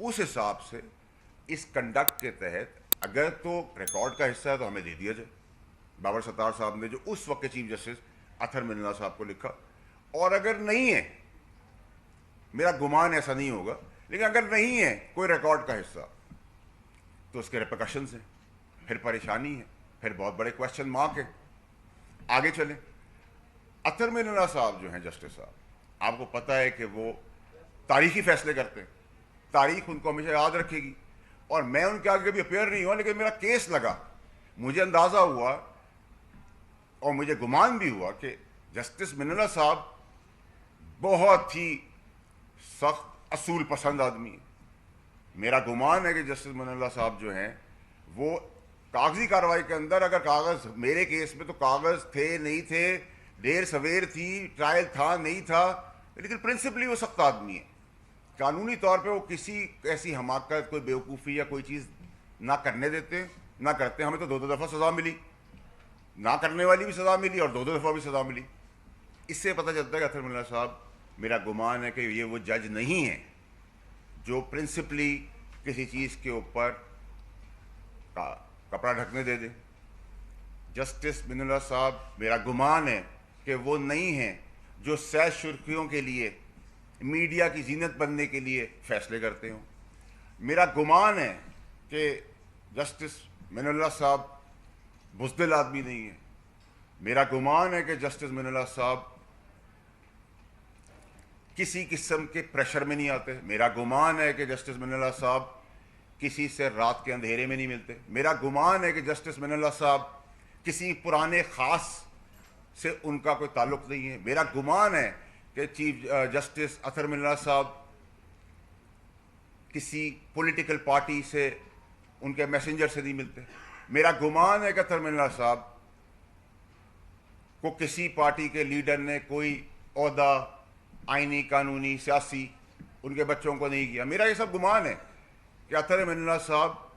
उस हिसाब से इस कंडक्ट के तहत अगर तो रिकॉर्ड का हिस्सा है तो हमें दे दिया जाए। बाबर सत्तार साहब ने जो उस वक्त के चीफ जस्टिस अथर मिनल्ला साहब को लिखा, और अगर नहीं है, मेरा गुमान ऐसा नहीं होगा, लेकिन अगर नहीं है कोई रिकॉर्ड का हिस्सा तो उसके रिपरकशंस हैं, फिर परेशानी है, फिर बहुत बड़े क्वेश्चन मार्क है। आगे चलें, अथर मिनल्ला साहब जो हैं जस्टिस साहब, आपको पता है कि वो तारीखी फैसले करते हैं, तारीख उनको हमेशा याद रखेगी। और मैं उनके आगे कभी अपेयर नहीं हुआ, लेकिन मेरा केस लगा, मुझे अंदाज़ा हुआ और मुझे गुमान भी हुआ कि जस्टिस मिनल्ला साहब बहुत ही सख्त असूल पसंद आदमी है। मेरा गुमान है कि जस्टिस मिनल्ला साहब जो हैं वो कागजी कार्रवाई के अंदर, अगर कागज़ मेरे केस में तो कागज़ थे नहीं थे, देर सवेर थी, ट्रायल था नहीं था, लेकिन प्रिंसिपली वो सख्त आदमी है। कानूनी तौर पे वो किसी ऐसी हमाकत, कोई बेवकूफ़ी या कोई चीज़ ना करने देते, ना करते। हमें तो दो दफ़ा सज़ा मिली, ना करने वाली भी सज़ा मिली और दो दफ़ा भी सज़ा मिली। इससे पता चलता है कि अथर मिनल्ला साहब, मेरा गुमान है कि ये वो जज नहीं है जो प्रिंसिपली किसी चीज़ के ऊपर कपड़ा ढकने दे दे। जस्टिस मिनल्ला साहब, मेरा गुमान है कि वो नहीं है जो सैर सुर्खियों के लिए, मीडिया की जीनत बनने के लिए फैसले करते हों। मेरा गुमान है कि जस्टिस मिनल्ला साहब बुज़दिल आदमी नहीं है। मेरा गुमान है कि जस्टिस मिनल्ला साहब किसी किस्म के प्रेशर में नहीं आते। मेरा गुमान है कि जस्टिस मिनल्ला साहब किसी से रात के अंधेरे में नहीं मिलते। मेरा गुमान है कि जस्टिस मिनल्ला साहब किसी पुराने ख़ास से उनका कोई ताल्लुक़ नहीं है। मेरा गुमान है कि चीफ जस्टिस अथर मिनल्ला साहब किसी पॉलिटिकल पार्टी से, उनके मैसेंजर से नहीं मिलते। मेरा गुमान है कि अथर मिनल्ला साहब को किसी पार्टी के लीडर ने कोई ओहदा आईनी, कानूनी, सियासी उनके बच्चों को नहीं किया। मेरा ये सब गुमान है कि अथर मिनल्ला साहब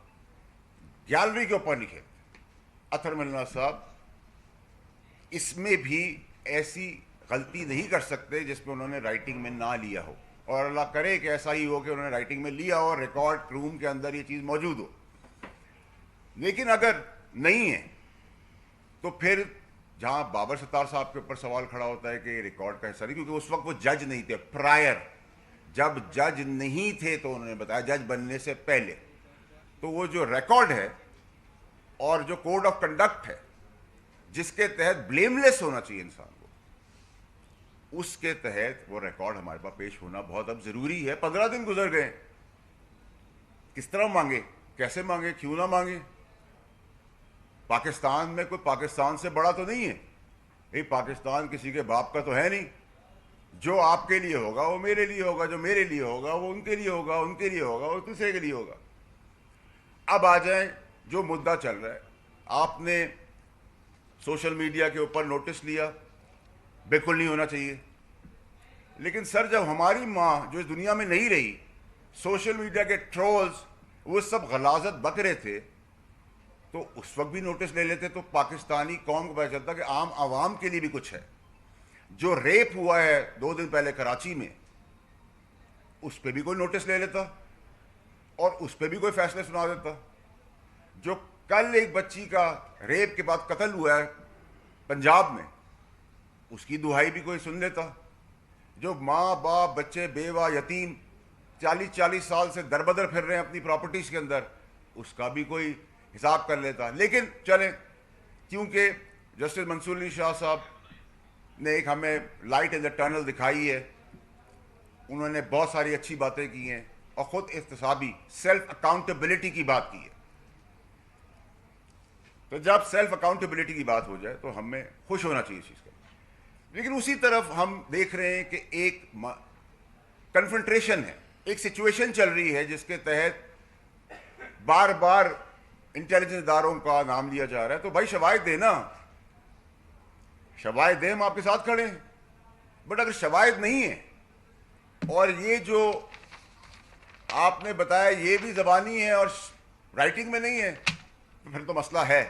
गैलरी के ऊपर नहीं खेलते। अथर मिनल्ला साहब इसमें भी ऐसी गलती नहीं कर सकते जिसमें उन्होंने राइटिंग में ना लिया हो, और अल्लाह करे कि ऐसा ही हो कि उन्होंने राइटिंग में लिया हो और रिकॉर्ड रूम के अंदर ये चीज़ मौजूद हो। लेकिन अगर नहीं है तो फिर जहां बाबर सत्तार साहब के ऊपर सवाल खड़ा होता है कि रिकॉर्ड का हिस्सा नहीं, क्योंकि उस वक्त वो जज नहीं थे। प्रायर जब जज नहीं थे तो उन्होंने बताया, जज बनने से पहले, तो वो जो रिकॉर्ड है और जो कोड ऑफ कंडक्ट है जिसके तहत ब्लेमलेस होना चाहिए इंसान को, उसके तहत वो रिकॉर्ड हमारे पास पेश होना बहुत अब जरूरी है। 15 दिन गुजर गए, किस तरह मांगे, कैसे मांगे, क्यों ना मांगे? पाकिस्तान में कोई पाकिस्तान से बड़ा तो नहीं है, ये पाकिस्तान किसी के बाप का तो है नहीं। जो आपके लिए होगा वो मेरे लिए होगा, जो मेरे लिए होगा वो उनके लिए होगा, उनके लिए होगा वो दूसरे के लिए होगा। अब आ जाए जो मुद्दा चल रहा है, आपने सोशल मीडिया के ऊपर नोटिस लिया, बिल्कुल नहीं होना चाहिए। लेकिन सर, जब हमारी माँ जो इस दुनिया में नहीं रही, सोशल मीडिया के ट्रोल्स वो सब गलाजत बक रहे थे, तो उस वक्त भी नोटिस ले लेते तो पाकिस्तानी कौम को पता चलता कि आम आवाम के लिए भी कुछ है। जो रेप हुआ है 2 दिन पहले कराची में, उस पर भी कोई नोटिस ले लेता और उस पर भी कोई फैसले सुना देता। जो कल एक बच्ची का रेप के बाद कत्ल हुआ है पंजाब में, उसकी दुहाई भी कोई सुन लेता। जो माँ बाप, बच्चे, बेवा, यतीम 40-40 साल से दरबदर फिर रहे हैं अपनी प्रॉपर्टीज़ के अंदर, उसका भी कोई हिसाब कर लेता। लेकिन चलें, क्योंकि जस्टिस मंसूर अली शाह साहब ने एक हमें लाइट इन द टनल दिखाई है, उन्होंने बहुत सारी अच्छी बातें की हैं और ख़ुद इख्तिसाबी सेल्फ अकाउंटेबिलिटी की बात की है। तो जब सेल्फ अकाउंटेबिलिटी की बात हो जाए तो हमें खुश होना चाहिए इस चीज़ का। लेकिन उसी तरफ हम देख रहे हैं कि एक कन्फ्रंट्रेशन है, एक सिचुएशन चल रही है जिसके तहत बार बार इंटेलिजेंस इदारों का नाम लिया जा रहा है। तो भाई शवाहिद देना, शवाहिद दे, हम आपके साथ खड़े हैं। बट अगर शवाहिद नहीं है और ये जो आपने बताया ये भी ज़बानी है और राइटिंग में नहीं है, तो फिर तो मसला है।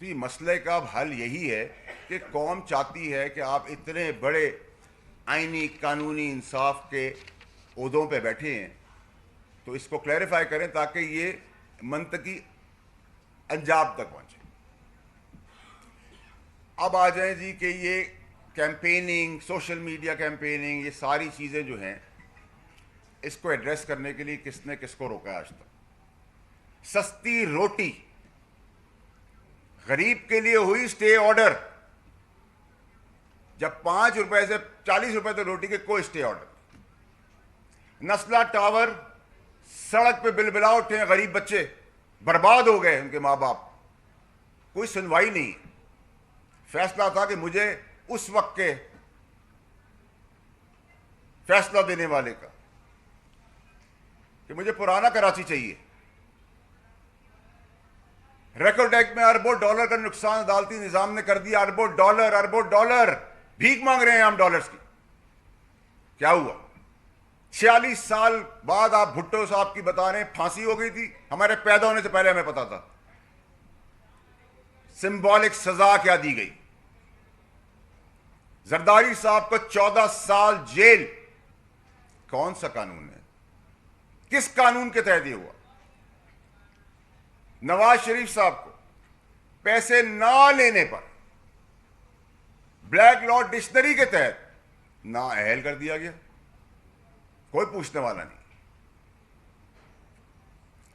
तो ये मसले का अब हल यही है कि कौम चाहती है कि आप इतने बड़े आईनी, कानूनी, इंसाफ के ओहदों पे बैठे हैं तो इसको क्लैरिफाई करें ताकि ये मंतकी अंजाम तक पहुंचे। अब आ जाए जी कि ये कैंपेनिंग, सोशल मीडिया कैंपेनिंग, ये सारी चीज़ें जो हैं, इसको एड्रेस करने के लिए किसने किसको रोका आज तक? सस्ती रोटी गरीब के लिए हुई स्टे ऑर्डर, जब 5 रुपए से 40 रुपए तक रोटी के कोई स्टे ऑर्डर। नस्ला टावर सड़क पे बिलबिला उठे हैं, गरीब बच्चे बर्बाद हो गए, उनके माँ बाप, कोई सुनवाई नहीं। फैसला था कि मुझे उस वक्त के फैसला देने वाले का कि मुझे पुराना कराची चाहिए। रिकॉर्ड एक्ट में अरबों डॉलर का नुकसान अदालती निजाम ने कर दिया। अरबों डॉलर भीख मांग रहे हैं हम डॉलर्स की। क्या हुआ? 46 साल बाद आप भुट्टो साहब की बता रहे हैं फांसी हो गई थी, हमारे पैदा होने से पहले हमें पता था। सिंबॉलिक सजा क्या दी गई? जरदारी साहब को 14 साल जेल। कौन सा कानून है? किस कानून के तहत ये हुआ? नवाज शरीफ साहब को पैसे ना लेने पर ब्लैक लॉ डिक्शनरी के तहत नाअहल कर दिया गया, कोई पूछने वाला नहीं।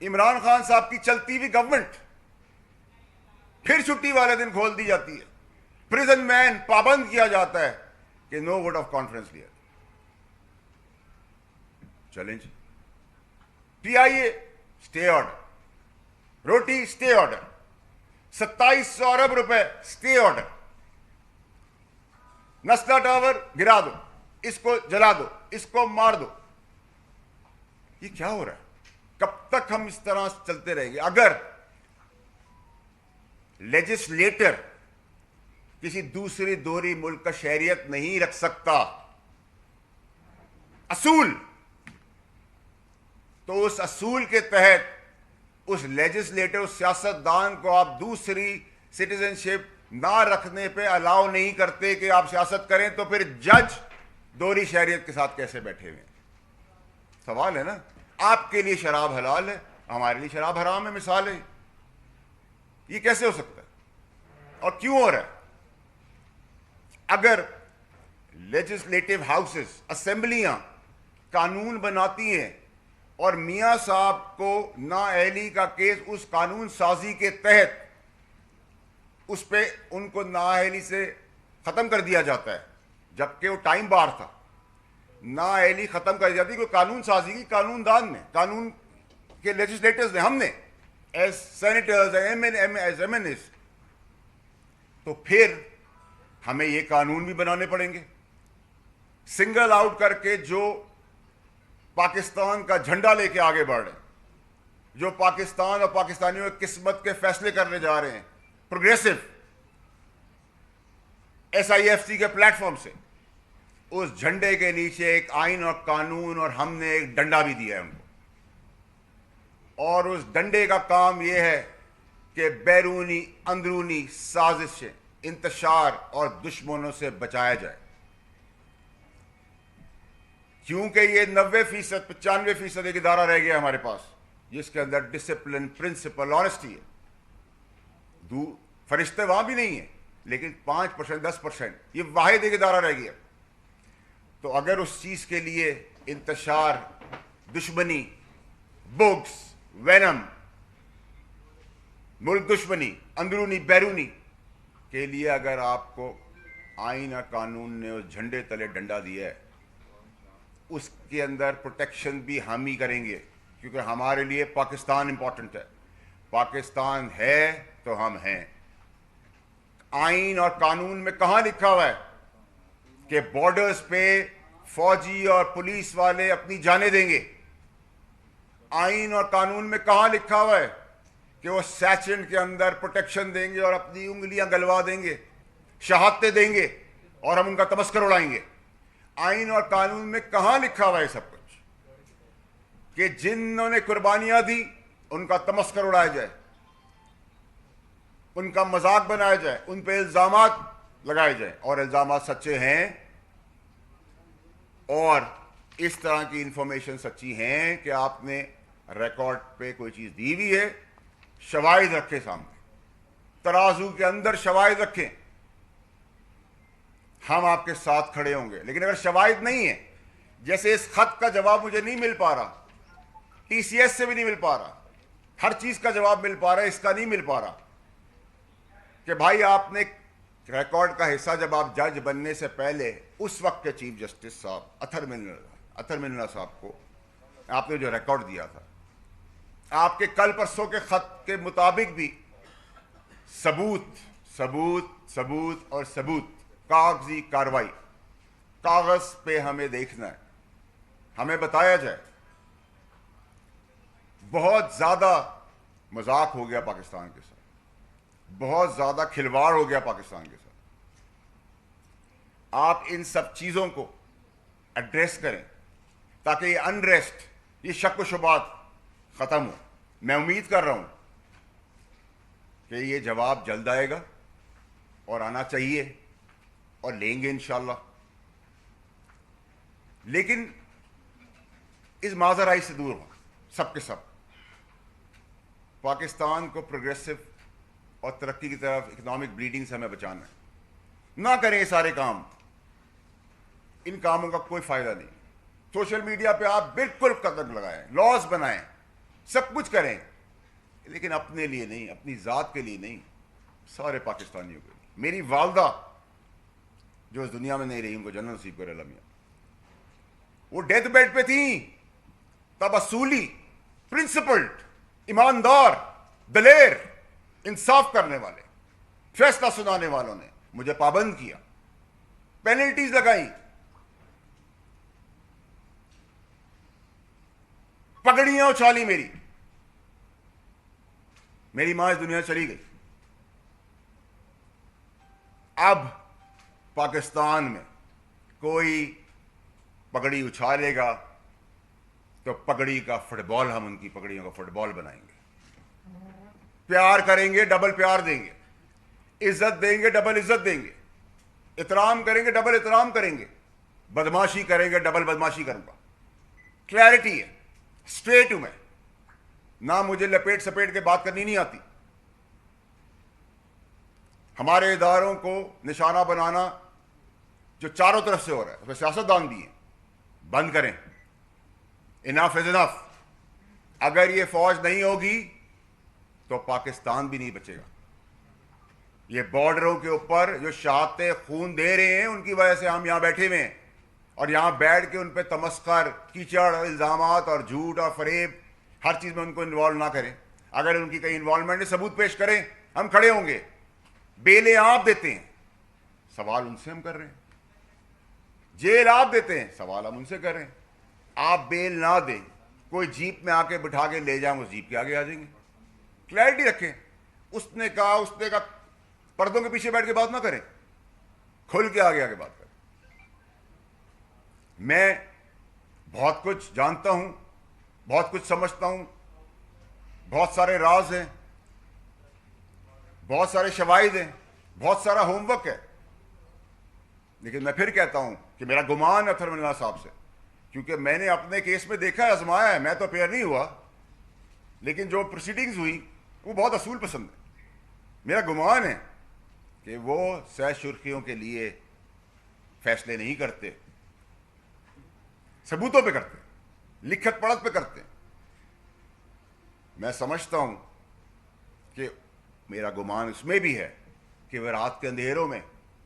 इमरान खान साहब की चलती हुई गवर्नमेंट फिर छुट्टी वाले दिन खोल दी जाती है। प्रिजन मैन पाबंद किया जाता है कि नो वोट ऑफ कॉन्फ्रेंस लिया। चैलेंज। पीआईए स्टे ऑर्डर, रोटी स्टे ऑर्डर, 2700 अरब रुपए स्टे ऑर्डर। नस्ला टावर गिरा दो, इसको जला दो, इसको मार दो। ये क्या हो रहा है? कब तक हम इस तरह चलते रहेंगे? अगर लेजिस्लेटर किसी दूसरी दोहरी मुल्क का शहरियत नहीं रख सकता असूल, तो उस असूल के तहत उस लेजिस्लेटर, उस सियासतदान को आप दूसरी सिटीजनशिप ना रखने पे अलाउ नहीं करते कि आप सियासत करें, तो फिर जज दोहरी शहरियत के साथ कैसे बैठे हुए हैं? सवाल है ना। आपके लिए शराब हलाल है, हमारे लिए शराब हराम है, मिसाल है। ये कैसे हो सकता है और क्यों हो रहा है? अगर लेजिस्लेटिव हाउसेस, असेंबलियां कानून बनाती हैं और मियां साहब को नाअहली का केस उस कानून साजी के तहत उस पे उनको नाअहली से खत्म कर दिया जाता है, जबकि वो टाइम बार था, नाअहली खत्म कर दी जाती, कोई कानून साजी की कानूनदान ने, कानून के लेजिस्लेटर्स ने, हमने एज सेनेटर्स, एज एमएनएस, तो फिर हमें ये कानून भी बनाने पड़ेंगे। सिंगल आउट करके जो पाकिस्तान का झंडा लेके आगे बढ़ रहे हैं, जो पाकिस्तान और पाकिस्तानियों की किस्मत के फैसले करने जा रहे हैं, प्रोग्रेसिव SIFC के प्लेटफॉर्म से, उस झंडे के नीचे एक आइन और कानून, और हमने एक डंडा भी दिया है उनको। और उस डंडे का काम यह है कि बैरूनी अंदरूनी साजिशें, इंतशार और दुश्मनों से बचाया जाए। क्योंकि ये 90%, 95% एक इदारा रह गया हमारे पास जिसके अंदर डिसिप्लिन, प्रिंसिपल, ऑनेस्टी है। फरिश्ते वहां भी नहीं है, लेकिन 5%, 10% ये वाहिद एक इदारा रह गया। तो अगर उस चीज के लिए इंतशार, दुश्मनी, बुग्स, वेनम, मुल्क दुश्मनी, अंदरूनी बैरूनी के लिए अगर आपको आइन और कानून ने उस झंडे तले डंडा दिया है, उसके अंदर प्रोटेक्शन भी हम ही करेंगे, क्योंकि हमारे लिए पाकिस्तान इंपॉर्टेंट है। पाकिस्तान है तो हम हैं। आइन और कानून में कहां लिखा हुआ है कि बॉर्डर्स पे फौजी और पुलिस वाले अपनी जानें देंगे? आइन और कानून में कहां लिखा हुआ है कि वो सैचन के अंदर प्रोटेक्शन देंगे और अपनी उंगलियां गलवा देंगे, शहादतें देंगे और हम उनका तमस्कर उड़ाएंगे? आइन और कानून में कहां लिखा हुआ है सब कुछ कि जिन्होंने कुर्बानियां दी उनका तमस्कर उड़ाया जाए, उनका मजाक बनाया जाए, उन पे इल्जामात लगाए जाए, और इल्जामात सच्चे हैं और इस तरह की इंफॉर्मेशन सच्ची हैं कि आपने रिकॉर्ड पे कोई चीज दी हुई है, शवाहिद रखे सामने, तराजू के अंदर शवाहिद रखें, हम आपके साथ खड़े होंगे। लेकिन अगर शवाहिद नहीं है, जैसे इस खत का जवाब मुझे नहीं मिल पा रहा, टीसीएस से भी नहीं मिल पा रहा, हर चीज का जवाब मिल पा रहा है, इसका नहीं मिल पा रहा कि भाई आपने रिकॉर्ड का हिस्सा, जब आप जज बनने से पहले उस वक्त के चीफ जस्टिस साहब अतर मिन्ना साहब को आपने जो रिकॉर्ड दिया था, आपके कल परसों के खत के मुताबिक भी सबूत सबूत सबूत और सबूत, कागजी कार्रवाई, कागज पे हमें देखना है, हमें बताया जाए। बहुत ज्यादा मजाक हो गया पाकिस्तान के साथ, बहुत ज्यादा खिलवाड़ हो गया पाकिस्तान के साथ। आप इन सब चीजों को एड्रेस करें ताकि ये अनरेस्ट, ये शक व शुबात खत्म हो। मैं उम्मीद कर रहा हूं कि ये जवाब जल्द आएगा और आना चाहिए और लेंगे इंशाल्लाह। लेकिन इस माजराई से दूर हो सबके सब। पाकिस्तान को प्रोग्रेसिव और तरक्की की तरफ, इकोनॉमिक ब्लीडिंग से हमें बचाना है। ना करें ये सारे काम, इन कामों का कोई फायदा नहीं। सोशल मीडिया पे आप बिल्कुल कदम लगाएं, लॉज बनाएं, सब कुछ करें, लेकिन अपने लिए नहीं, अपनी जात के लिए नहीं, सारे पाकिस्तानियों के लिए। मेरी वालदा जो इस दुनिया में नहीं रही, उनको जन्नत नसीब करे अल्लाह मियां, वो डेथ बेड पे थी, तब असूली, प्रिंसिपल्ड, ईमानदार, दलेर, इंसाफ करने वाले, फैसला सुनाने वालों ने मुझे पाबंद किया, पेनल्टीज लगाई, पगड़ियां उछाली, मेरी मां इस दुनिया से चली गई। अब पाकिस्तान में कोई पगड़ी उछालेगा तो पगड़ी का फुटबॉल, हम उनकी पगड़ियों का फुटबॉल बनाएंगे। प्यार करेंगे, डबल प्यार देंगे, इज्जत देंगे, डबल इज्जत देंगे, इतराम करेंगे, डबल इतराम करेंगे, बदमाशी करेंगे, डबल बदमाशी करूंगा। क्लैरिटी है, स्ट्रेट हूं मैं, ना मुझे लपेट सपेट के बात करनी नहीं आती। हमारे इदारों को निशाना बनाना जो चारों तरफ से हो रहा है, उसमें सियासतदान भी है, बंद करें। Enough is enough. अगर ये फौज नहीं होगी तो पाकिस्तान भी नहीं बचेगा। ये बॉर्डरों के ऊपर जो शहादतें खून दे रहे हैं, उनकी वजह से हम यहां बैठे हुए हैं, और यहां बैठ के उन पर तमस्कर, कीचड़, इल्जामात और झूठ और फरेब, हर चीज में उनको इन्वॉल्व ना करें। अगर उनकी कहीं इन्वॉल्वमेंट है, सबूत पेश करें, हम खड़े होंगे। बेलें आप देते हैं, सवाल उनसे हम कर रहे हैं। जेल आप देते हैं, सवाल हम उनसे कर रहे हैं। आप बेल ना दें, कोई जीप में आके बिठा के ले जाएं, उस जीप के आगे आ जाएंगे। क्लैरिटी रखें। उसने कहा, पर्दों के पीछे बैठ के बात ना करें, खुल के आगे आगे बात करें। मैं बहुत कुछ जानता हूं, बहुत कुछ समझता हूं, बहुत सारे राज हैं, बहुत सारे शवाहिद हैं, बहुत सारा होमवर्क है। लेकिन मैं फिर कहता हूं कि मेरा गुमान अतर मिन्ना साहब से, क्योंकि मैंने अपने केस में देखा है, आजमाया है। मैं तो अपेयर नहीं हुआ, लेकिन जो प्रोसीडिंग्स हुई वो बहुत असूल पसंद है। मेरा गुमान है कि वो सह सुर्खियों के लिए फैसले नहीं करते, सबूतों पे करते, लिखत पढ़त पे करते। मैं समझता हूं कि मेरा गुमान इसमें भी है कि वे रात के अंधेरों में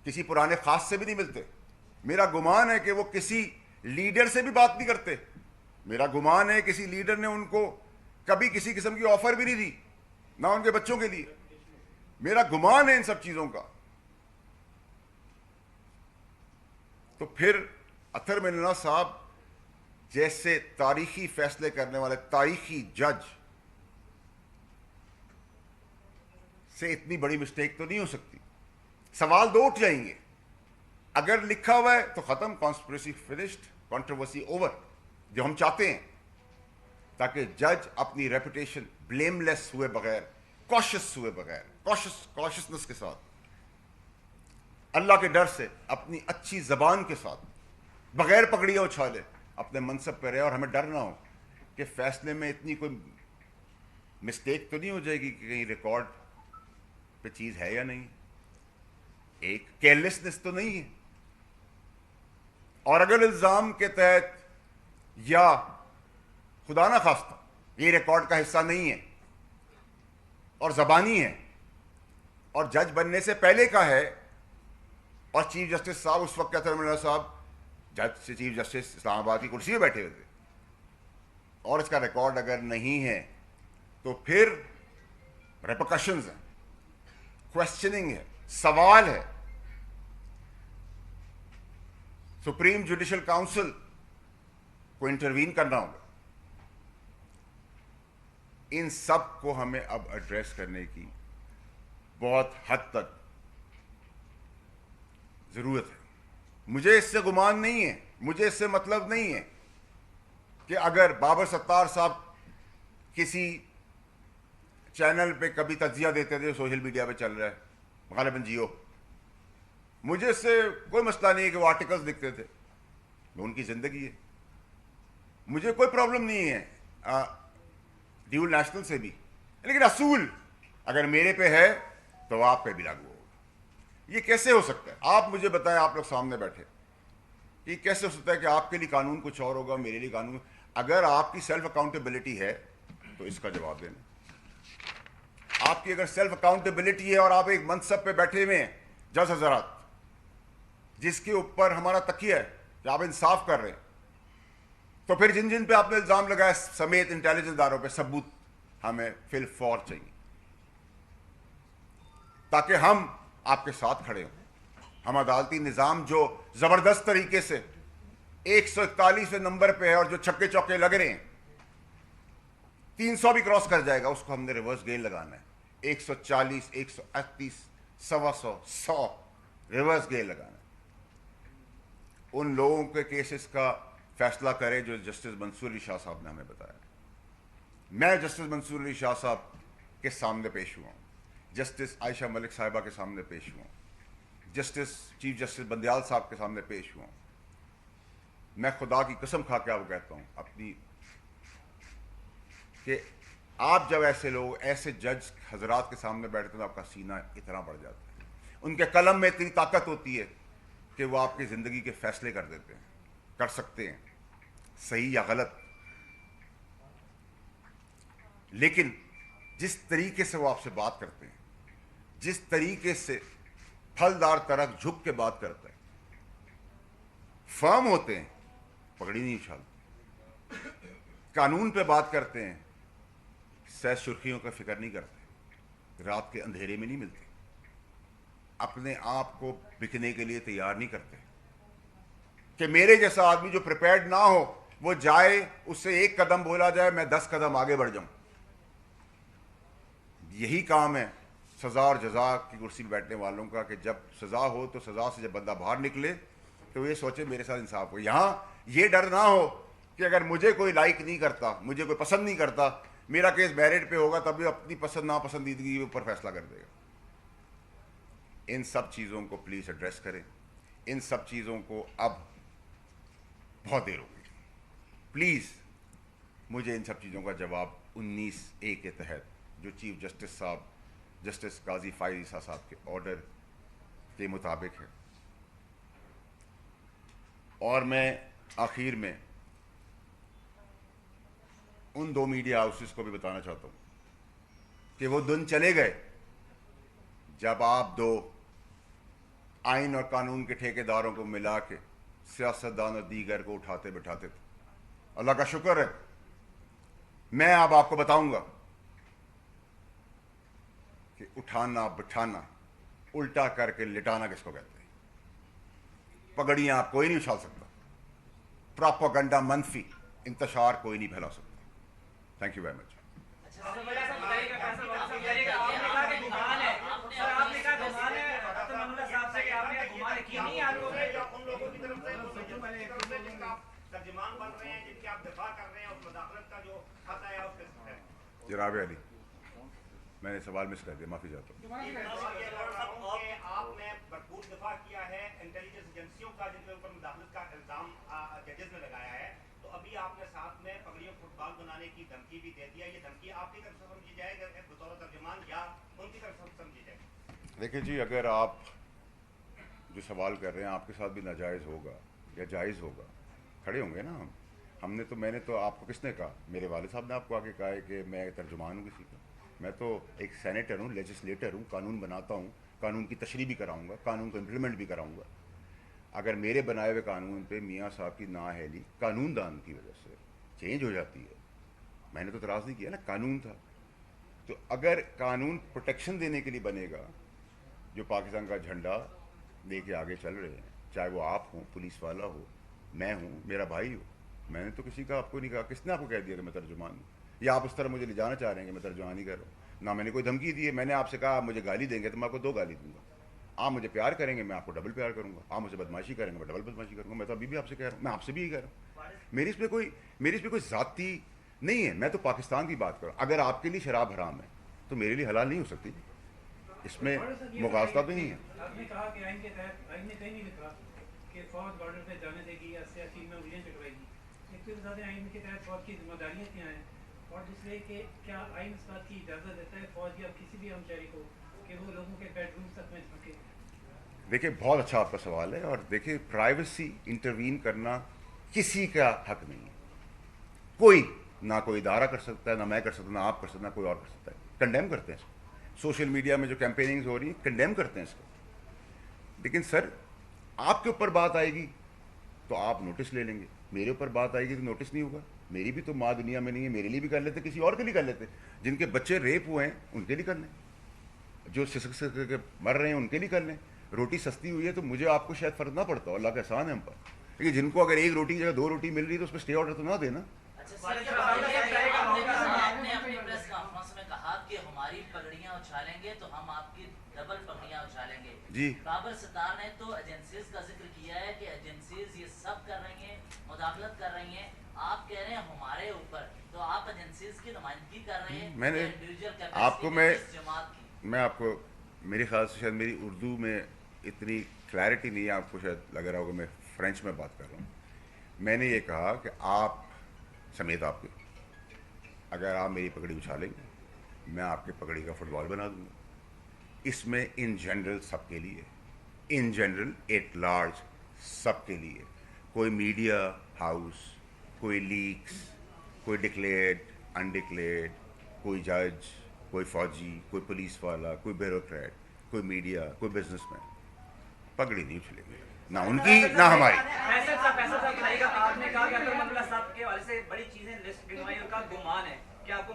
किसी पुराने खास से भी नहीं मिलते। मेरा गुमान है कि वो किसी लीडर से भी बात नहीं करते। मेरा गुमान है किसी लीडर ने उनको कभी किसी किस्म की ऑफर भी नहीं दी, ना उनके बच्चों के लिए। मेरा गुमान है इन सब चीजों का। तो फिर अतर मिन्ना साहब जैसे तारीखी फैसले करने वाले तारीखी जज से इतनी बड़ी मिस्टेक तो नहीं हो सकती। सवाल दो उठ जाएंगे। अगर लिखा हुआ है तो खत्म, कॉन्स्पिरेसी फिनिश्ड, कंट्रोवर्सी ओवर, जो हम चाहते हैं, ताकि जज अपनी रेपुटेशन ब्लेमलेस हुए बगैर, कॉशियस हुए बगैर, कॉशियसनेस के साथ, अल्लाह के डर से, अपनी अच्छी जबान के साथ, बगैर पगड़ियां उछाले अपने मनसब पर रहे और हमें डर ना हो कि फैसले में इतनी कोई मिस्टेक तो नहीं हो जाएगी कि कहीं रिकॉर्ड पे चीज़ है या नहीं, एक केयरलेसनेस तो नहीं है। और अगर इल्ज़ाम के तहत या खुदा ना खास्ता ये रिकॉर्ड का हिस्सा नहीं है और ज़बानी है और जज बनने से पहले का है और चीफ जस्टिस साहब उस वक्त अतर मिर्ज़ा साहब जज से चीफ जस्टिस इस्लामाबाद की कुर्सी पे बैठे हुए थे, और इसका रिकॉर्ड अगर नहीं है तो फिर रिपरकशंस हैं, क्वेश्चनिंग है, सवाल है। सुप्रीम जुडिशल काउंसिल को इंटरवीन करना होगा। इन सब को हमें अब एड्रेस करने की बहुत हद तक जरूरत है। मुझे इससे गुमान नहीं है, मुझे इससे मतलब नहीं है कि अगर बाबर सत्तार साहब किसी चैनल पे कभी तज्जिया देते थे, सोशल मीडिया पे चल रहा है, गालिबन जियो, मुझे इससे कोई मसला नहीं है कि वो आर्टिकल्स लिखते थे, वो उनकी ज़िंदगी है, मुझे कोई प्रॉब्लम नहीं है ड्यूल नेशनल से भी। लेकिन असूल अगर मेरे पे है तो आप पे भी लागू होगा। ये कैसे हो सकता है? आप मुझे बताएं, आप लोग सामने बैठे, ये कैसे हो सकता है कि आपके लिए कानून कुछ और होगा, मेरे लिए कानून? अगर आपकी सेल्फ अकाउंटेबिलिटी है तो इसका जवाब देना। आपकी अगर सेल्फ अकाउंटेबिलिटी है और आप एक मनसब पे बैठे हुए हैं जज हजरात, जिसके ऊपर हमारा तकिया है कि आप इंसाफ कर रहे हैं, तो फिर जिन जिन पे आपने इल्ज़ाम लगाया समेत इंटेलिजेंस इदारों पे सबूत हमें फिल फॉर चाहिए, ताकि हम आपके साथ खड़े हों। हम अदालती निज़ाम जो ज़बरदस्त तरीके से 141वें नंबर पे है और जो छक्के चौके लग रहे हैं, 300 भी क्रॉस कर जाएगा, उसको हमने रिवर्स गेयर लगाना है। 140, 138, 125, 100 रिवर्स गेयर लगाना है। उन लोगों के केसेस का फैसला करें जो जस्टिस मंसूर अली शाह साहब ने हमें बताया। मैं जस्टिस मंसूर अली शाह साहब के सामने पेश हुआ हूँ, जस्टिस आयशा मलिक साहिबा के सामने पेश हुआ हूँ, जस्टिस चीफ जस्टिस बंदयाल साहब के सामने पेश हुआ हूँ। मैं खुदा की कसम खा के आपको कहता हूँ अपनी, कि आप जब ऐसे लोग, ऐसे जज हजरात के सामने बैठते हैं तो आपका सीना इतना बढ़ जाता है। उनके कलम में इतनी ताकत होती है कि वो आपकी ज़िंदगी के फैसले कर देते हैं, कर सकते हैं, सही या गलत। लेकिन जिस तरीके से वो आपसे बात करते हैं, जिस तरीके से फलदार तरफ झुक के बात करते हैं, फर्म होते हैं, पगड़ी नहीं उछालते, कानून पे बात करते हैं, सह सुर्खियों का फिक्र नहीं करते, रात के अंधेरे में नहीं मिलते, अपने आप को बिकने के लिए तैयार नहीं करते कि मेरे जैसा आदमी जो प्रिपेयर्ड ना हो वो जाए, उससे एक कदम बोला जाए, मैं 10 कदम आगे बढ़ जाऊं। यही काम है सज़ा और जज़ा की कुर्सी पर बैठने वालों का, कि जब सज़ा हो तो सज़ा से जब बंदा बाहर निकले तो ये सोचे मेरे साथ इंसाफ हो। यहाँ ये डर ना हो कि अगर मुझे कोई लाइक नहीं करता, मुझे कोई पसंद नहीं करता, मेरा केस मेरिट पे होगा, तब भी अपनी पसंद नापसंदीदगी के ऊपर फैसला कर देगा। इन सब चीज़ों को प्लीज़ एड्रेस करें। इन सब चीज़ों को अब बहुत देर हो गई, प्लीज़ मुझे इन सब चीज़ों का जवाब 19A के तहत, जो चीफ जस्टिस साहब जस्टिस काजी फाइज ईसा साहब के ऑर्डर के मुताबिक है। और मैं आखिर में उन 2 मीडिया हाउसेस को भी बताना चाहता हूँ कि वो दिन चले गए जब आप 2 आइन और कानून के ठेकेदारों को मिला के सियासतदान और दीगर को उठाते बैठाते थे। अल्लाह का शुक्र है, मैं अब आपको बताऊंगा कि उठाना बिठाना, उल्टा करके लिटाना किसको कहते हैं। पगड़ियां आप कोई नहीं उछाल सकता, प्रोपेगेंडा मनफी इंतशार कोई नहीं फैला सकता। Thank you very much. जनाब अली, मैंने सवाल मिस कर दिया, माफी चाहता हूँ। आपने भरपूर दफा किया है इंटेलिजेंस एजेंसियों का जिनके ऊपर मुदाखलत का इल्जाम जजेस ने लगाया है, तो अभी पगड़ी आपने साथ में पगड़ियों फुटबॉल बनाने की धमकी भी दे दिया, ये धमकी आपकी तरफ से समझी जाएगी बतौर तर्जुमान या उनकी तरफ से समझी जाएगी? देखिए जी, अगर आप जो सवाल कर रहे हैं आपके साथ भी नाजायज़ होगा या जायज़ होगा, खड़े होंगे ना हमने तो, मैंने तो, आपको किसने कहा? मेरे वाले साहब ने आपको आके कहा है कि मैं तर्जुमान हूँ किसी का? मैं तो एक सेनेटर हूँ, लेजिस्लेटर हूँ, कानून बनाता हूँ, कानून की तशरीह भी कराऊँगा, कानून को इम्प्लीमेंट भी कराऊँगा। अगर मेरे बनाए हुए कानून पे मियाँ साहब की नाअहली कानूनदान की वजह से चेंज हो जाती है, मैंने तो इतराज़ नहीं किया ना, कानून था। तो अगर कानून प्रोटेक्शन देने के लिए बनेगा, जो पाकिस्तान का झंडा लेके आगे चल रहे हैं, चाहे वो आप हों, पुलिस वाला हो, मैं हूँ, मेरा भाई हो, मैंने तो किसी का आपको नहीं कहा। किसने आपको कह दिया कि मैं तर्जुमान हूँ? या आप इस तरह मुझे ले जाना चाह रहे हैं कि मैं तर्जुमानी कर रहा हूँ? ना मैंने कोई धमकी दी है। मैंने आपसे कहा आप मुझे गाली देंगे तो मैं आपको 2 गाली दूंगा। आप मुझे प्यार करेंगे, मैं आपको डबल प्यार करूँगा। आप मुझे बदमाशी करेंगे, मैं डबल बदमाशी करूँगा। मैं तो अभी भी आपसे कह रहा हूँ, मैं आपसे भी यही कह रहा हूँ। मेरी इसमें कोई ज़ाती नहीं है। मैं तो पाकिस्तान की बात कर रहा हूँ। अगर आपके लिए शराब हराम है तो मेरे लिए हलाल नहीं हो सकती, इसमें मुगासता भी नहीं है। आपने कहा कि आइन के तहत, आइन ने कहीं नहीं लिखा कि फौज बॉर्डर पे जाने देगी या सियासी में उंगलियां चटवाएगी। एक तो बता दें आइन के तहत फौज की जिम्मेदारियां क्या हैं, और दूसरे कि क्या आइन इस बात की इजाज़त देता है फौज या किसी भी हमशहरी को कि वो लोगों के बेडरूम तक में झांके? देखिए, बहुत अच्छा आपका सवाल है। और देखिए, प्राइवेसी इंटरवीन करना किसी का हक नहीं है। कोई ना कोई इदारा कर सकता है, ना मैं कर सकता, ना आप कर सकते, ना कोई और कर सकता है। कंडेम करते हैं इसको। सोशल मीडिया में जो कैंपेनिंग्स हो रही हैं, कंडेम करते हैं इसको। लेकिन सर, आपके ऊपर बात आएगी तो आप नोटिस ले लेंगे, मेरे ऊपर बात आएगी तो नोटिस नहीं होगा। मेरी भी तो माँ दुनिया में नहीं है। मेरे लिए भी कर लेते, किसी और के लिए कर लेते। जिनके बच्चे रेप हुए हैं उनके लिए कर लें, जो सिसक सिसक के मर रहे हैं उनके लिए कर लें। रोटी सस्ती हुई है तो मुझे आपको शायद फ़र्क ना पड़ता, अल्लाह का एहसान है हम पर। लेकिन जिनको अगर 1 रोटी की जगह 2 रोटी मिल रही है तो उस पर स्टे ऑर्डर तो ना देना। आपने अपनी प्रेस कॉन्फ्रेंस में कहा कि हमारी पगड़ियां उछालेंगे तो हम आपकी डबल पगड़ियां उछालेंगे जी। बाबर सत्तार ने तो एजेंसीज का जिक्र किया है कि एजेंसीज ये सब कर रही हैं, मुदाखलत कर रही हैं। आप कह रहे हैं हमारे ऊपर, तो आप एजेंसीज की नुमाइंदगी कर रहे हैं। मैंने आपको मैं आपको, मेरे ख्याल से शायद मेरी उर्दू में इतनी क्लैरिटी नहीं है, आपको शायद लग रहा होगा मैं फ्रेंच में बात कर रहा हूँ। मैंने ये कहा कि आप समेत आपके, अगर आप मेरी पगड़ी उछालेंगे, मैं आपके पगड़ी का फुटबॉल बना दूंगा। इसमें इन जनरल सबके लिए, इन जनरल एट लार्ज सबके लिए, कोई मीडिया हाउस, कोई लीक्स, कोई डिक्लेयर्ड, अनडिक्लेयर्ड, कोई जज, कोई फौजी, कोई पुलिस वाला, कोई ब्यूरोक्रेट, कोई मीडिया, कोई बिजनेसमैन पगड़ी नहीं उछलेंगे, ना उनकी ना हमारी। आपने कहा कि अब्दुल साहब के हवाले से बड़ी चीजें लिस्ट गिनवाई और का गुमान है, क्या आपको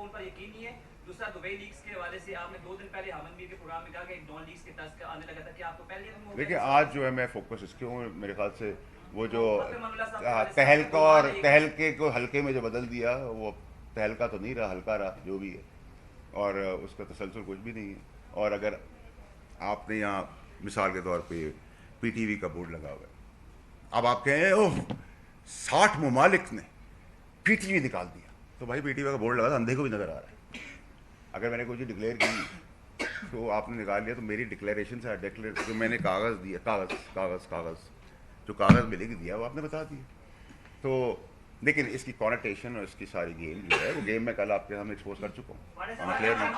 उन पर यकीन नहीं है? दूसरा, दुबई लीग्स के हवाले से आपने 2 दिन पहले हमन मीर के प्रोग्राम में कहा कि नॉन लीग्स के तस्क आने लगा था, क्या आपको पहले? देखिए, आज जो है मैं फोकस इसके हूँ, मेरे ख्याल से वो जो तहलका और तहलके को हल्के में जो बदल दिया, वो तहलका तो नहीं रहा, हल्का रहा, जो भी है, और उसका तसलसल कुछ भी नहीं है। और अगर आपने यहाँ मिसाल के तौर पे पीटीवी का बोर्ड लगा हुआ है, अब आप कहें ओह 60 ममालिक ने पीटीवी निकाल दिया, तो भाई पीटीवी का बोर्ड लगा था, अंधे को भी नज़र आ रहा है। अगर मैंने कोई चीज़ डिक्लेयर की तो आपने निकाल लिया, तो मेरी डिक्लेरेशन से जो मैंने कागज़ दिया, कागज़ जो कागज़ में लिख दिया वो आपने बता दिया। तो लेकिन इसकी कॉनोटेशन और इसकी सारी गेम जो है, वो गेम मैं कल आपके सामने एक्सपोज कर चुका हूँ। क्लियर नहीं?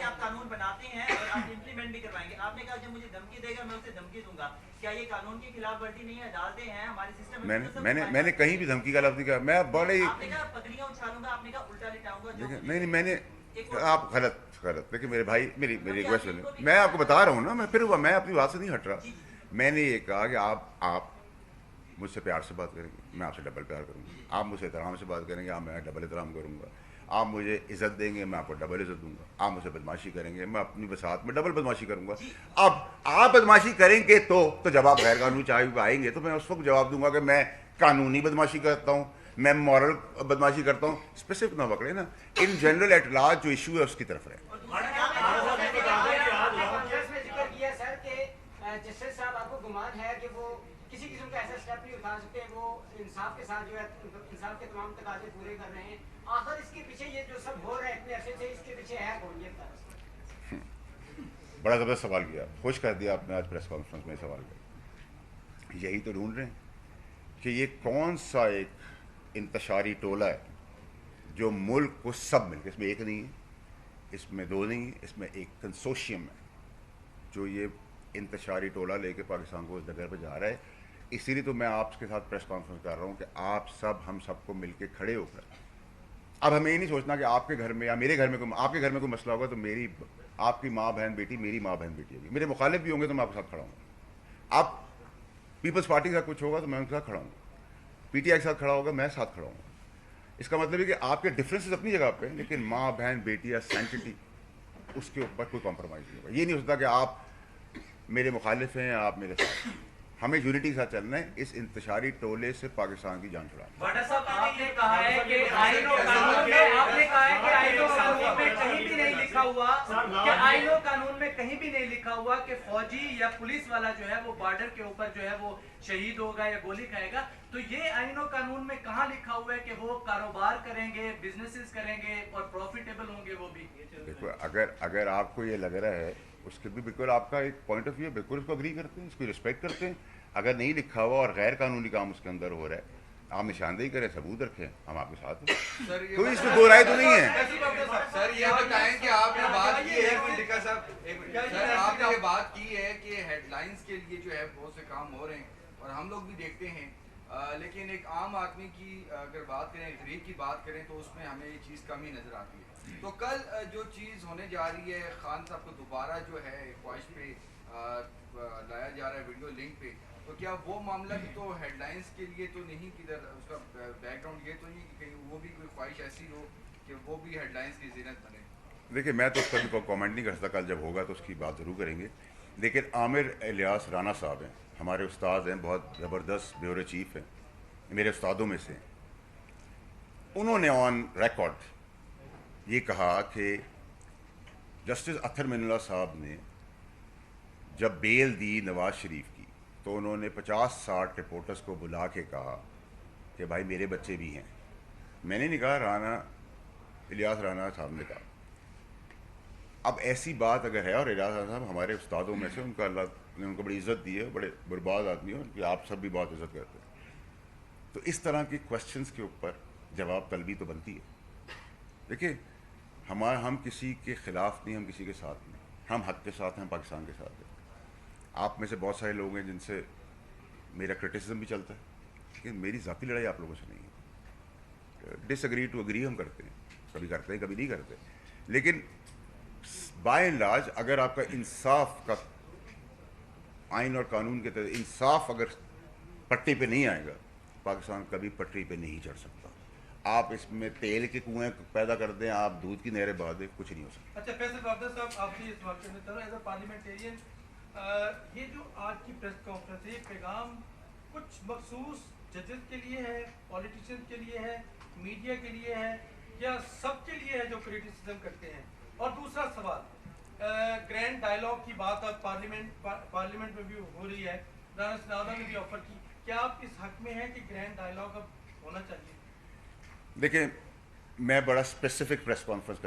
आप कानून बनाते हैं और आप इंप्लीमेंट भी करवाएंगे। आपने कहा जब मुझे धमकी देगा मैं उसे धमकी दूंगा, क्या ये कानून की खिलाफवर्जी नहीं है? अदालतें हैं हमारे सिस्टम में। मैंने कहीं भी धमकी का लफ्ज़ नहीं कहा। मैं बड़े, आपने कहा पगड़ियां उछालूंगा, आपने कहा उल्टा लिटाऊंगा। नहीं, मैंने, आप गलत देखिए मेरे भाई, मेरी रिक्वेस्ट सुनिए, मैं आपको बता रहा हूँ ना, मैं अपनी बात से नहीं हट रहा। मैंने ये कहा कि आप मुझसे प्यार से बात करेंगे, मैं आपसे डबल प्यार करूँगा। आप मुझसे एहतराम से बात करेंगे, मैं डबल एहतराम करूँगा। आप मुझे इज़्ज़त देंगे, मैं आपको डबल इज़्ज़त दूंगा। आप मुझसे बदमाशी करेंगे, मैं अपनी बसात में डबल बदमाशी करूँगा। अब आप बदमाशी करेंगे तो जब आप गैर कानूनी चार्ज आएंगे तो मैं उस वक्त जवाब दूंगा कि मैं कानूनी बदमाशी करता हूँ, मैं मॉरल बदमाशी करता हूँ। स्पेसिफिक ना पकड़े ना, इन जनरल एट लार्ज जो इशू है उसकी तरफ रहे। जस्टिस साहब, आपको गुमान है कि वो किसी किस्म का ऐसा स्टेप नहीं उठा सकते, वो इंसाफ के साथ जो है इंसाफ के तमाम तकाजे पूरे कर रहे हैं। आखिर इसके पीछे ये जो सब हो रहा है इतने अरसे से, इसके पीछे है कौन? ये बड़ा ज़बरदस्त सवाल किया, खुश कर दिया आपने आज प्रेस कॉन्फ्रेंस में सवाल कर। यही तो ढूंढ रहे हैं कि ये कौन सा एक इंतशारी टोला है जो मुल्क को सब मिलकर, इसमें एक नहीं है, इसमें दो नहीं है, इसमें एक कंसोशियम है जो ये इंतशारी टोला लेके पाकिस्तान को उस जगह पर जा रहा है। इसीलिए तो मैं आपके साथ प्रेस कॉन्फ्रेंस कर रहा हूँ कि आप सब, हम सबको मिलके खड़े होकर, अब हमें ये नहीं सोचना कि आपके घर में या मेरे घर में कोई, आपके घर में कोई मसला होगा तो मेरी, आपकी माँ बहन बेटी, मेरी माँ बहन बेटी होगी, मेरे मुखालिफ भी होंगे तो मैं आपके साथ खड़ा हूँ। आप पीपल्स पार्टी का कुछ होगा तो मैं उनके साथ खड़ा हूँ, पीटीआई के साथ खड़ा होगा, मैं साथ खड़ा हूँ। इसका मतलब है कि आपके डिफरेंसेस अपनी जगह पे हैं, लेकिन माँ बहन बेटी या सैंक्टिटी, उसके ऊपर कोई कॉम्प्रोमाइज़ नहीं होगा। ये नहीं होता कि आप मेरे मुखालिफ हैं, आप मेरे साथ। हमें यूनिटी के साथ चलना है, इस इंतशारी टोले से पाकिस्तान की जान छुड़ानी। वाडा साहब, आपने कहा है कि आईन और कानून में, आपने कहा है कि आईन और कानून में कहीं भी नहीं लिखा हुआ कि आईन और कानून में कहीं भी नहीं लिखा हुआ कि फौजी या पुलिस वाला जो है वो बॉर्डर के ऊपर जो है वो शहीद होगा या गोली खाएगा। तो ये आईन और कानून में कहाँ लिखा हुआ है कि वो कारोबार करेंगे, बिजनेसेस करेंगे और प्रॉफिटेबल होंगे वो भी? देखो, अगर आपको ये लग रहा है, उसके भी बिल्कुल आपका एक पॉइंट ऑफ व्यू है, बिल्कुल उसको अग्री करते हैं, इसको रिस्पेक्ट करते हैं। अगर नहीं लिखा हुआ और गैर कानूनी काम उसके अंदर हो रहा है, आप निशानदेही करें, सबूत रखें, हम आपके साथ हैं। कोई इसमें दो राय तो नहीं है। सर ये बताएं कि आपने बात की है, सर आपने ये बात की है कि हेडलाइंस के लिए जो है बहुत से काम हो रहे हैं और हम लोग भी देखते हैं, लेकिन एक आम आदमी की अगर बात करें, गरीब की बात करें तो उसमें हमें ये चीज़ कमी नज़र आती है। तो कल जो चीज़ होने जा रही है, खान साहब को दोबारा जो है ख्वाहिश पे लाया जा रहा है वीडियो लिंक पे, तो क्या वो मामला भी तो हेडलाइंस के लिए तो नहीं, किधर उसका बैकग्राउंड ये तो नहीं कि कहीं वो भी कोई ख्वाहिश ऐसी हो कि वो भी हेडलाइंस की ज़ीनत बने? देखिए, मैं तो उसका भी कमेंट नहीं कर सकता, कल जब होगा तो उसकी बात ज़रूर करेंगे। लेकिन आमिर इलियास राना साहब हैं, हमारे उस्ताद हैं, बहुत ज़बरदस्त ब्यूरो चीफ हैं, मेरे उस्तादों में से। उन्होंने ऑन रिकॉर्ड ये कहा कि जस्टिस अत्तर मिनुल्लाह साहब ने जब बेल दी नवाज़ शरीफ की, तो उन्होंने 50-60 रिपोर्टर्स को बुला के कहा कि भाई मेरे बच्चे भी हैं। मैंने नहीं कहा, इलियास राना साहब ने कहा। अब ऐसी बात अगर है, और इलियास राना साहब हमारे उस्तादों में से, उनका अल्लाह ने उनको बड़ी इज़्ज़त दी है, बड़े बर्बाद आदमी है, उनकी आप सब भी बहुत इज़्ज़त करते हैं। तो इस तरह के क्वेश्चंस के ऊपर जवाब तलबी तो बनती है। देखिए, हम किसी के ख़िलाफ़ नहीं, हम किसी के साथ नहीं, हम हक़ के साथ हैं, पाकिस्तान के साथ हैं। आप में से बहुत सारे लोग हैं जिनसे मेरा क्रिटिसिज्म भी चलता है, लेकिन मेरी ज़ाती लड़ाई आप लोगों से नहीं है। डिसएग्री टू एग्री हम करते हैं, कभी करते हैं, कभी नहीं करते। लेकिन बाय एंड लार्ज अगर आपका इंसाफ का, आइन और कानून के तहत इंसाफ अगर पट्टी पे नहीं आएगा, पाकिस्तान कभी पटरी पे नहीं चढ़ सकता। आप इसमें तेल के कुएं पैदा कर दें, आप दूध की नहरें बहा दें, कुछ नहीं हो सकता। अच्छा फैसल बाबर साहब, आपसे इस वाक़े में तरह एज अ पार्लियामेंटेरियन, ये जो आज की प्रेस कॉन्फ्रेंस है, पैगाम कुछ मखसूस जजेस के लिए है, पॉलिटिशियंस के लिए है, मीडिया के लिए है, या सबके लिए है जो क्रिटिसिज्म करते हैं? और दूसरा सवाल, ग्रैंड डायलॉग की बात अब पार्लियामेंट में भी हो रही है, राना सनाउल्लाह ने भी ऑफर की, क्या आप इस हक में हैं कि ग्रैंड डायलॉग अब होना चाहिए? देखिए, मैं बड़ा स्पेसिफिक प्रेस कॉन्फ्रेंस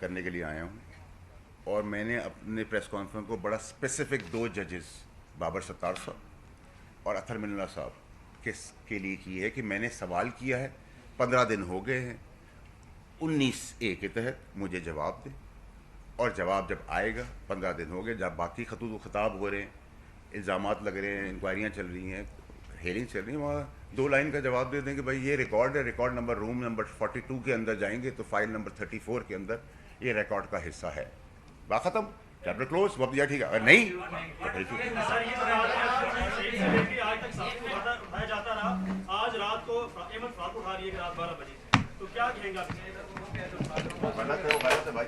करने के लिए आया हूँ, और मैंने अपने प्रेस कॉन्फ्रेंस को बड़ा स्पेसिफिक 2 जजेस, बाबर सत्तार साहब और अत्तर मिनुल्लाह साहब के लिए की है कि मैंने सवाल किया है, 15 दिन हो गए हैं, 19A के तहत मुझे जवाब दें, और जवाब जब आएगा, 15 दिन हो गए, जब बाकी खतूत खिताब हो रहे हैं, इल्ज़ामात लग रहे हैं, इंक्वायरियाँ चल रही हैं, हेयरिंग चल रही है, वहाँ 2 लाइन का जवाब दे दें कि भाई ये रिकॉर्ड है, रिकॉर्ड नंबर रूम नंबर 42 के अंदर जाएंगे तो फाइल नंबर 34 के अंदर ये रिकॉर्ड का हिस्सा है, बात खत्म, चैप्टर क्लोज, वक्त दिया, ठीक है। अगर नहीं आज रात को अहमद फारूक उठा रही है रात 12 बजे, तो क्या कहेंगे भाई?